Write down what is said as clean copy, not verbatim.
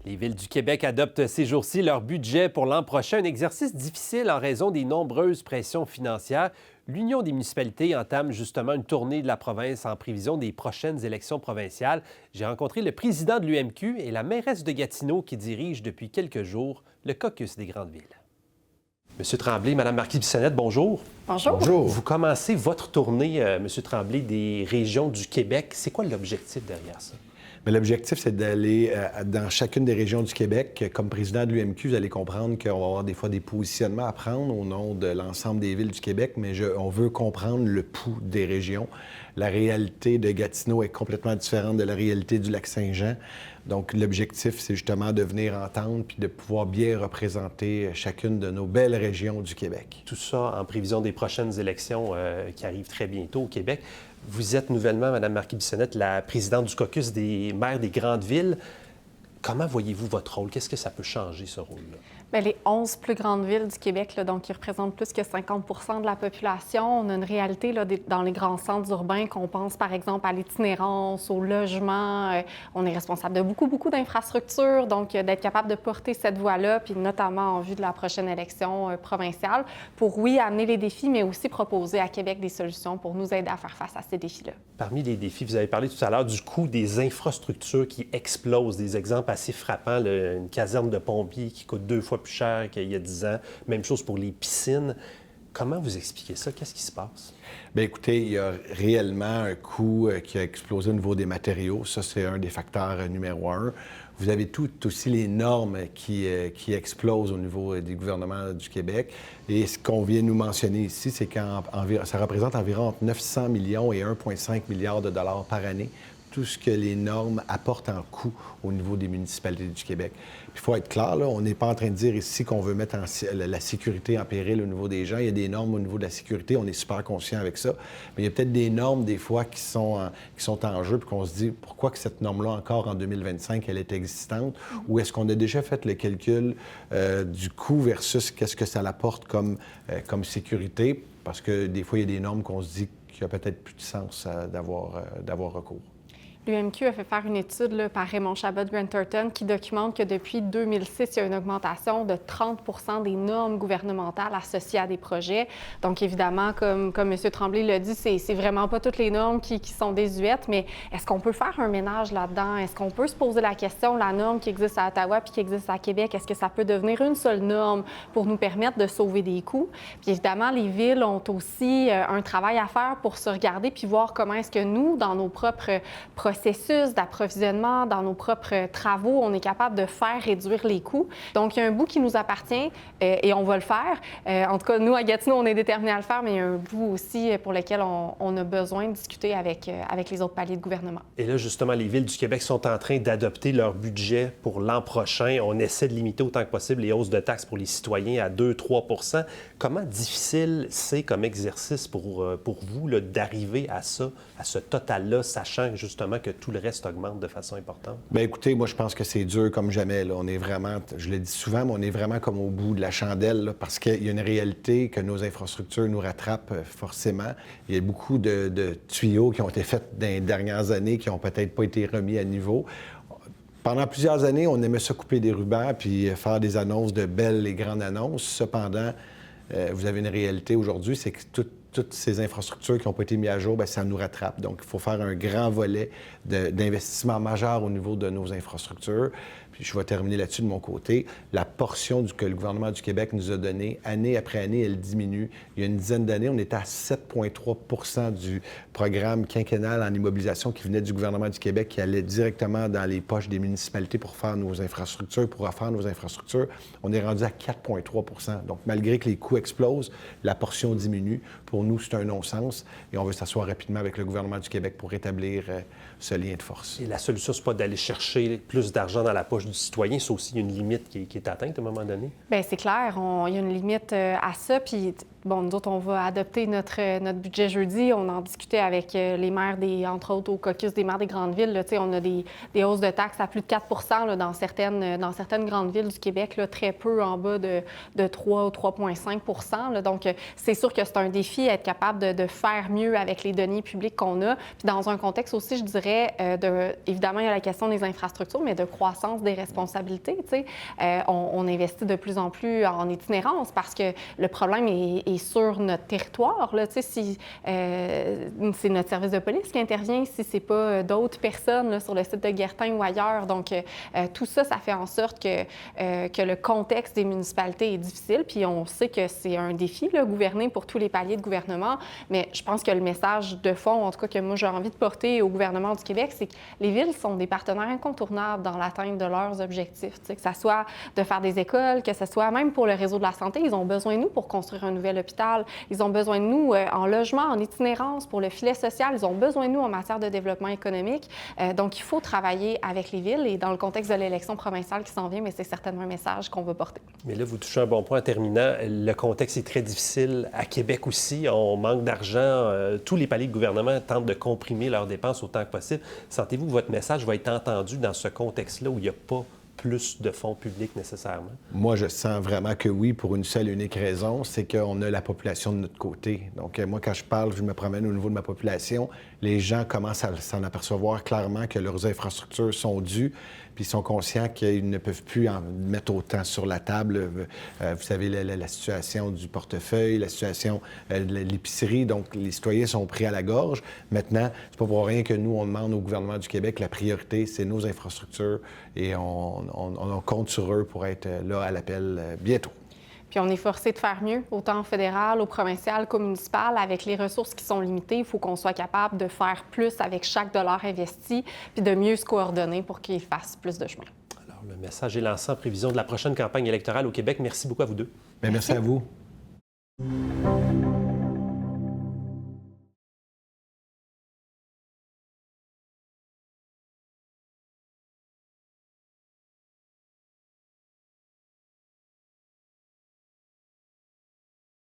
Les villes du Québec adoptent ces jours-ci leur budget pour l'an prochain, un exercice difficile en raison des nombreuses pressions financières. L'Union des municipalités entame justement une tournée de la province en prévision des prochaines élections provinciales. J'ai rencontré le président de l'UMQ et la mairesse de Gatineau qui dirige depuis quelques jours le caucus des grandes villes. Monsieur Tremblay, Madame Marquis-Bissonnette, bonjour. Bonjour. Bonjour. Vous commencez votre tournée, Monsieur Tremblay, des régions du Québec. C'est quoi l'objectif derrière ça? Mais l'objectif, c'est d'aller dans chacune des régions du Québec. Comme président de l'UMQ, vous allez comprendre qu'on va avoir des fois des positionnements à prendre au nom de l'ensemble des villes du Québec, mais on veut comprendre le pouls des régions. La réalité de Gatineau est complètement différente de la réalité du Lac-Saint-Jean. Donc, l'objectif, c'est justement de venir entendre puis de pouvoir bien représenter chacune de nos belles régions du Québec. Tout ça en prévision des prochaines élections qui arrivent très bientôt au Québec. Vous êtes nouvellement, Mme Marquis-Bissonnette, la présidente du caucus des maires des grandes villes. Comment voyez-vous votre rôle? Qu'est-ce que ça peut changer, ce rôle-là? Bien, les 11 plus grandes villes du Québec, là, donc qui représentent plus que 50 de la population, on a une réalité là, dans les grands centres urbains qu'on pense par exemple à l'itinérance, au logement. On est responsable de beaucoup d'infrastructures, donc d'être capable de porter cette voie-là, puis notamment en vue de la prochaine élection provinciale, pour, oui, amener les défis, mais aussi proposer à Québec des solutions pour nous aider à faire face à ces défis-là. Parmi les défis, vous avez parlé tout à l'heure du coût des infrastructures qui explosent. Des exemples assez frappants, là, une caserne de pompiers qui coûte 2 fois plus cher qu'il y a 10 ans. Même chose pour les piscines. Comment vous expliquez ça? Qu'est-ce qui se passe? Bien, écoutez, il y a réellement un coût qui a explosé au niveau des matériaux. Ça, c'est un des facteurs numéro un. Vous avez tout aussi les normes qui explosent au niveau du gouvernement du Québec. Et ce qu'on vient nous mentionner ici, c'est que ça représente environ entre 900 millions et 1,5 milliard de dollars par année, tout ce que les normes apportent en coût au niveau des municipalités du Québec. Il faut être clair, là, on n'est pas en train de dire ici qu'on veut mettre la sécurité en péril au niveau des gens. Il y a des normes au niveau de la sécurité, on est super conscient avec ça. Mais il y a peut-être des normes, des fois, qui sont en jeu, puis qu'on se dit, pourquoi que cette norme-là, encore en 2025, elle est existante? Ou est-ce qu'on a déjà fait le calcul du coût versus qu'est-ce que ça apporte comme sécurité? Parce que des fois, il y a des normes qu'on se dit qu'il n'y a peut-être plus de sens d'avoir recours. L'UMQ a fait faire une étude là, par Raymond Chabot Grant Thornton qui documente que depuis 2006, il y a une augmentation de 30 des normes gouvernementales associées à des projets. Donc, évidemment, comme M. Tremblay l'a dit, c'est vraiment pas toutes les normes qui sont désuètes, mais est-ce qu'on peut faire un ménage là-dedans? Est-ce qu'on peut se poser la question, la norme qui existe à Ottawa puis qui existe à Québec, est-ce que ça peut devenir une seule norme pour nous permettre de sauver des coûts? Puis évidemment, les villes ont aussi un travail à faire pour se regarder puis voir comment est-ce que nous, dans nos propres processus d'approvisionnement, dans nos propres travaux, on est capable de faire réduire les coûts. Donc, il y a un bout qui nous appartient et on va le faire. En tout cas, nous, à Gatineau, on est déterminés à le faire, mais il y a un bout aussi pour lequel on a besoin de discuter avec les autres paliers de gouvernement. Et là, justement, les villes du Québec sont en train d'adopter leur budget pour l'an prochain. On essaie de limiter autant que possible les hausses de taxes pour les citoyens à 2-3 Comment difficile c'est comme exercice pour vous là, d'arriver à ça, à ce total-là, sachant justement que tout le reste augmente de façon importante? Bien, écoutez, moi, je pense que c'est dur comme jamais. Là. On est vraiment, je le dis souvent, mais on est vraiment comme au bout de la chandelle là, parce qu'il y a une réalité que nos infrastructures nous rattrapent forcément. Il y a beaucoup de tuyaux qui ont été faits dans les dernières années qui n'ont peut-être pas été remis à niveau. Pendant plusieurs années, on aimait se couper des rubans puis faire des annonces de belles et grandes annonces. Cependant, vous avez une réalité aujourd'hui, c'est que toutes ces infrastructures qui n'ont pas été mises à jour, bien, ça nous rattrape. Donc, il faut faire un grand volet d'investissement majeur au niveau de nos infrastructures. Puis, je vais terminer là-dessus de mon côté. La portion que le gouvernement du Québec nous a donnée, année après année, elle diminue. Il y a une dizaine d'années, on était à 7,3 du programme quinquennal en immobilisation qui venait du gouvernement du Québec, qui allait directement dans les poches des municipalités pour faire nos infrastructures, pour refaire nos infrastructures. On est rendu à 4,3 Donc, malgré que les coûts explosent, la portion diminue. Pour nous, c'est un non-sens et on veut s'asseoir rapidement avec le gouvernement du Québec pour rétablir ce lien de force. Et la solution, c'est pas d'aller chercher plus d'argent dans la poche du citoyen, c'est aussi une limite qui est atteinte à un moment donné? Bien, c'est clair, il y a une limite à ça. Puis bon, nous autres, on va adopter notre budget jeudi. On en discutait avec les maires, entre autres au caucus des maires des grandes villes. Là, on a des hausses de taxes à plus de 4 là, dans certaines grandes villes du Québec, là, très peu en bas de 3 ou 3,5 là. Donc, c'est sûr que c'est un défi, être capable de faire mieux avec les deniers publics qu'on a. Puis dans un contexte aussi, je dirais, évidemment, il y a la question des infrastructures, mais de croissance des responsabilités. On investit de plus en plus en itinérance parce que le problème est sur notre territoire. Là, si c'est notre service de police qui intervient, si c'est pas d'autres personnes là, sur le site de Guertin ou ailleurs. Donc, tout ça, ça fait en sorte que le contexte des municipalités est difficile. Puis on sait que c'est un défi, là, gouverner pour tous les paliers de gouvernement. Mais je pense que le message de fond, en tout cas que moi j'ai envie de porter au gouvernement du Québec, c'est que les villes sont des partenaires incontournables dans l'atteinte de leurs objectifs. Que ce soit de faire des écoles, que ce soit même pour le réseau de la santé. Ils ont besoin de nous pour construire un nouvel hôpital. Ils ont besoin de nous en logement, en itinérance, pour le filet social. Ils ont besoin de nous en matière de développement économique. Donc, il faut travailler avec les villes. Et dans le contexte de l'élection provinciale qui s'en vient, mais c'est certainement un message qu'on veut porter. Mais là, vous touchez un bon point en terminant. Le contexte est très difficile. À Québec aussi, on manque d'argent. Tous les paliers de gouvernement tentent de comprimer leurs dépenses autant que possible. Sentez-vous que votre message va être entendu dans ce contexte-là où il n'y a pas plus de fonds publics nécessairement? Moi, je sens vraiment que oui, pour une seule et unique raison, c'est qu'on a la population de notre côté. Donc, moi, quand je parle, je me promène au niveau de ma population, les gens commencent à s'en apercevoir clairement que leurs infrastructures sont dues, puis ils sont conscients qu'ils ne peuvent plus en mettre autant sur la table. Vous savez, la situation du portefeuille, la situation de l'épicerie, donc les citoyens sont pris à la gorge. Maintenant, c'est pas pour rien que nous, on demande au gouvernement du Québec, la priorité, c'est nos infrastructures et on compte sur eux pour être là à l'appel bientôt. Puis on est forcé de faire mieux, autant au fédéral, au provincial qu'au municipal. Avec les ressources qui sont limitées, il faut qu'on soit capable de faire plus avec chaque dollar investi, puis de mieux se coordonner pour qu'il fasse plus de chemin. Alors, le message est lancé en prévision de la prochaine campagne électorale au Québec. Merci beaucoup à vous deux. Bien, merci à vous.